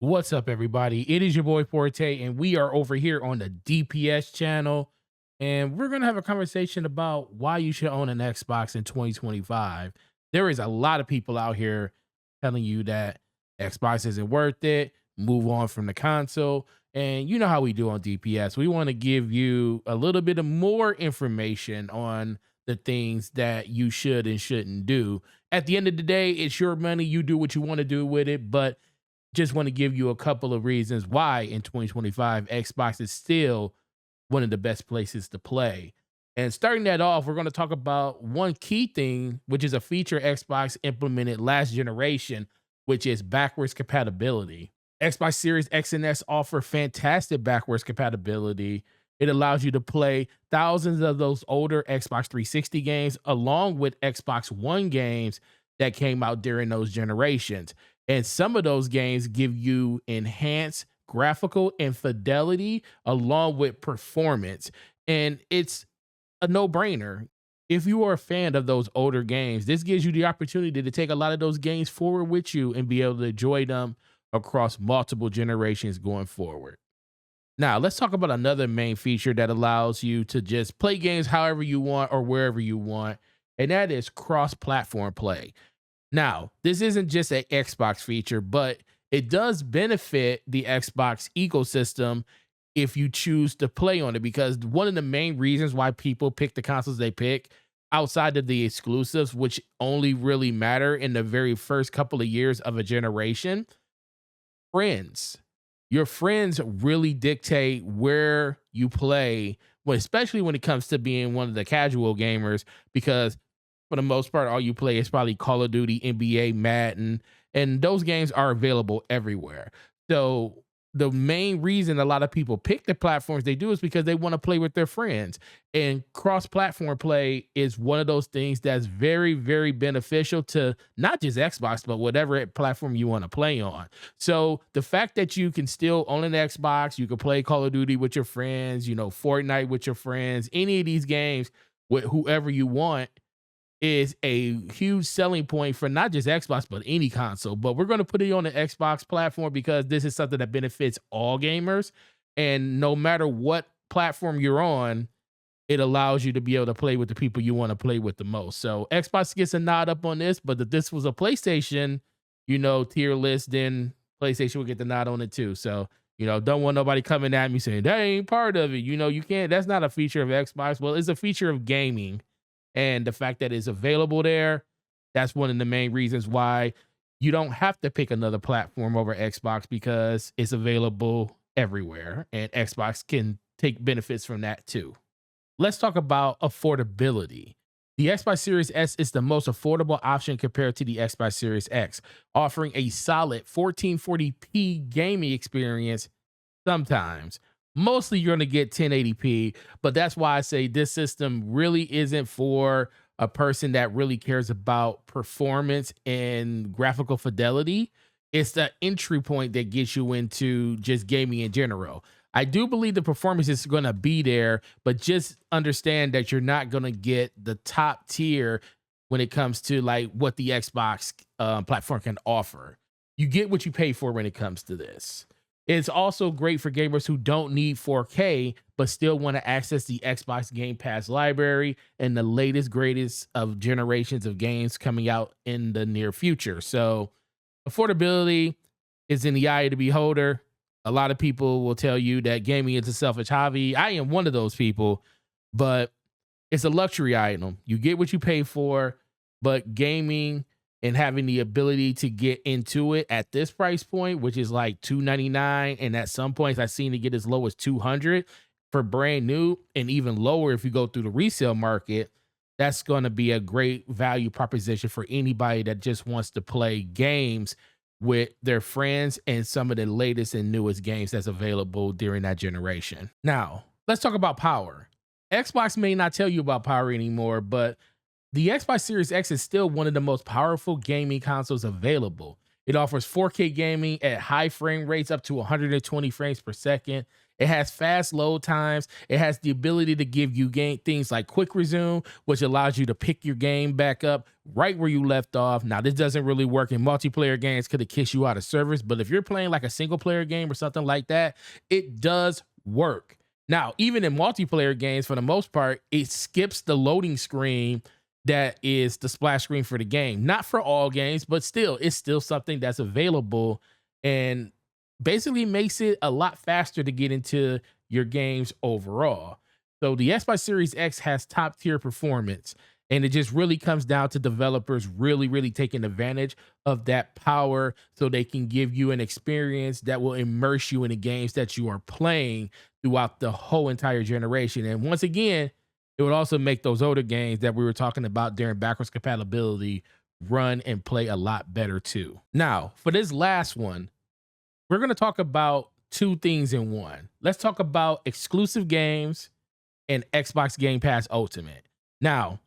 What's up, everybody? It is your boy Forte, and we are over here on the DPS channel. And we're going to have a conversation about why you should own an Xbox in 2025. There is a lot of people out here telling you that Xbox isn't worth it, move on from the console. And you know how we do on DPS. We want to give you a little bit of more information on the things that you should and shouldn't do. At the end of the day, it's your money. You do what you want to do with it. But just want to give you a couple of reasons why in 2025 Xbox is still one of the best places to play. And starting that off, we're going to talk about one key thing, which is a feature Xbox implemented last generation, which is backwards compatibility. Xbox Series X and S offer fantastic backwards compatibility. It allows you to play thousands of those older Xbox 360 games along with Xbox One games that came out during those generations. And some of those games give you enhanced graphical and fidelity along with performance. And it's a no-brainer. If you are a fan of those older games, this gives you the opportunity to take a lot of those games forward with you and be able to enjoy them across multiple generations going forward. Now, let's talk about another main feature that allows you to just play games however you want or wherever you want, and that is cross-platform play. Now, this isn't just an Xbox feature, but it does benefit the Xbox ecosystem if you choose to play on it, because one of the main reasons why people pick the consoles they pick outside of the exclusives, which only really matter in the very first couple of years of a generation, friends. Your friends really dictate where you play, well, especially when it comes to being one of the casual gamers, because for the most part, all you play is probably Call of Duty, NBA, Madden, and those games are available everywhere. So the main reason a lot of people pick the platforms they do is because they want to play with their friends. And cross-platform play is one of those things that's very, very beneficial to not just Xbox, but whatever platform you want to play on. So the fact that you can still own an Xbox, you can play Call of Duty with your friends, Fortnite with your friends, any of these games with whoever you want, is a huge selling point for not just Xbox, but any console. But we're going to put it on the Xbox platform because this is something that benefits all gamers. And no matter what platform you're on, it allows you to be able to play with the people you want to play with the most. So Xbox gets a nod up on this, but if this was a PlayStation, tier list, then PlayStation would get the nod on it too. So, don't want nobody coming at me saying that ain't part of it. You can't, that's not a feature of Xbox. Well, it's a feature of gaming. And the fact that it's available there, that's one of the main reasons why you don't have to pick another platform over Xbox, because it's available everywhere and Xbox can take benefits from that too. Let's talk about affordability. The Xbox Series S is the most affordable option compared to the Xbox Series X, offering a solid 1440p gaming experience sometimes. Mostly you're going to get 1080p, but that's why I say this system really isn't for a person that really cares about performance and graphical fidelity. It's the entry point that gets you into just gaming in general. I do believe the performance is going to be there, but just understand that you're not going to get the top tier when it comes to like what the Xbox platform can offer. You get what you pay for when it comes to this. It's also great for gamers who don't need 4K, but still want to access the Xbox Game Pass library and the latest, greatest of generations of games coming out in the near future. So affordability is in the eye of the beholder. A lot of people will tell you that gaming is a selfish hobby. I am one of those people, but it's a luxury item. You get what you pay for, but gaming and having the ability to get into it at this price point, which is like $299, and at some points I've seen it get as low as $200 for brand new, and even lower if you go through the resale market. That's going to be a great value proposition for anybody that just wants to play games with their friends and some of the latest and newest games that's available during that generation. Now, let's talk about power. Xbox may not tell you about power anymore, but the Xbox Series X is still one of the most powerful gaming consoles available. It offers 4K gaming at high frame rates up to 120 frames per second. It has fast load times. It has the ability to give you game things like quick resume, which allows you to pick your game back up right where you left off. Now, this doesn't really work in multiplayer games because it kicks you out of service, but if you're playing like a single player game or something like that, it does work. Now, even in multiplayer games, for the most part, it skips the loading screen that is the splash screen for the game. Not for all games, but still, it's still something that's available and basically makes it a lot faster to get into your games overall. So the Xbox Series X has top tier performance, and it just really comes down to developers really taking advantage of that power so they can give you an experience that will immerse you in the games that you are playing throughout the whole entire generation. And once again, it would also make those older games that we were talking about during backwards compatibility run and play a lot better too. Now, for this last one, we're going to talk about two things in one. Let's talk about exclusive games and Xbox Game Pass Ultimate. Now,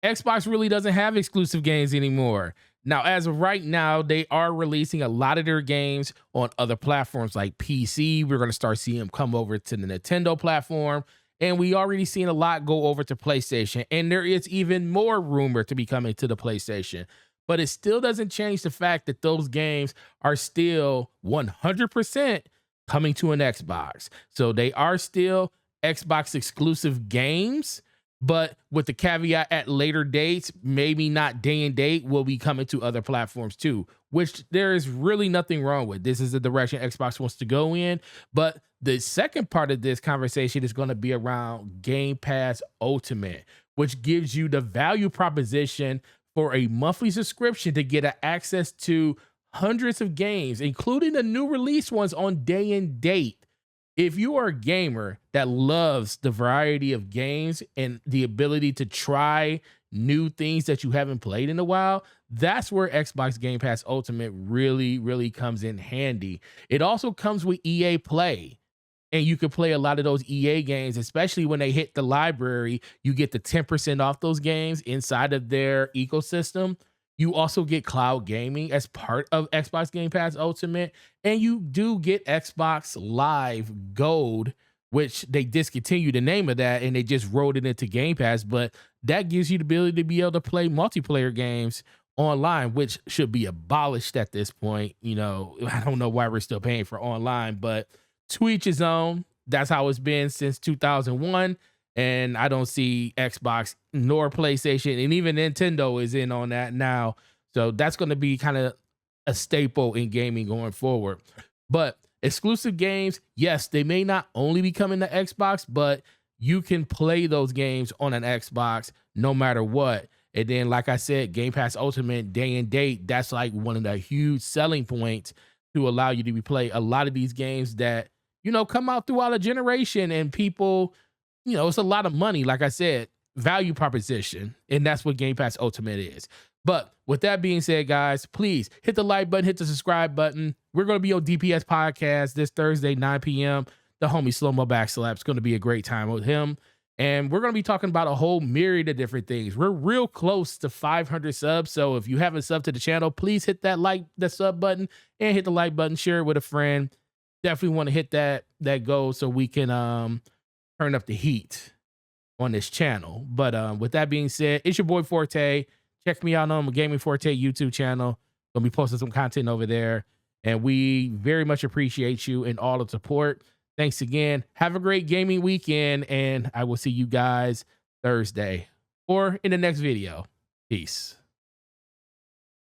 Xbox really doesn't have exclusive games anymore. Now, as of right now, they are releasing a lot of their games on other platforms like PC. We're going to start seeing them come over to the Nintendo platform. And we already seen a lot go over to PlayStation. And there is even more rumor to be coming to the PlayStation. But it still doesn't change the fact that those games are still 100% coming to an Xbox. So they are still Xbox exclusive games, but with the caveat at later dates, maybe not day and date, will be coming to other platforms too, which there is really nothing wrong with. This is the direction Xbox wants to go in. But the second part of this conversation is going to be around Game Pass Ultimate, which gives you the value proposition for a monthly subscription to get access to hundreds of games, including the new release ones on day and date. If you are a gamer that loves the variety of games and the ability to try new things that you haven't played in a while, that's where Xbox Game Pass Ultimate really comes in handy. It also comes with EA Play, and you can play a lot of those EA games, especially when they hit the library. You get the 10% off those games inside of their ecosystem. You also get cloud gaming as part of Xbox Game Pass Ultimate, and you do get Xbox Live Gold, which they discontinued the name of that and they just rolled it into Game Pass, but that gives you the ability to be able to play multiplayer games online, which should be abolished at this point. You know, I don't know why we're still paying for online, but to each his own. That's how it's been since 2001. And I don't see Xbox nor PlayStation, and even Nintendo is in on that now. So that's going to be kind of a staple in gaming going forward. But exclusive games, yes, they may not only be coming to Xbox, but you can play those games on an Xbox no matter what. And then, like I said, Game Pass Ultimate day and date, that's like one of the huge selling points to allow you to play a lot of these games that, you know, come out throughout a generation, and people, you know, it's a lot of money. Like I said, value proposition. And that's what Game Pass Ultimate is. But with that being said, guys, please hit the like button, hit the subscribe button. We're going to be on DPS Podcast this Thursday, 9 p.m. The homie Slow Mo Backslap's going to be a great time with him. And we're going to be talking about a whole myriad of different things. We're real close to 500 subs. So if you haven't subbed to the channel, please hit that sub button and hit the like button, share it with a friend. Definitely want to hit that goal so we can turn up the heat on this channel. But with that being said, it's your boy Forte. Check me out on my Gaming Forte YouTube channel. Gonna be posting some content over there. And we very much appreciate you and all the support. Thanks again. Have a great gaming weekend, and I will see you guys Thursday or in the next video. Peace.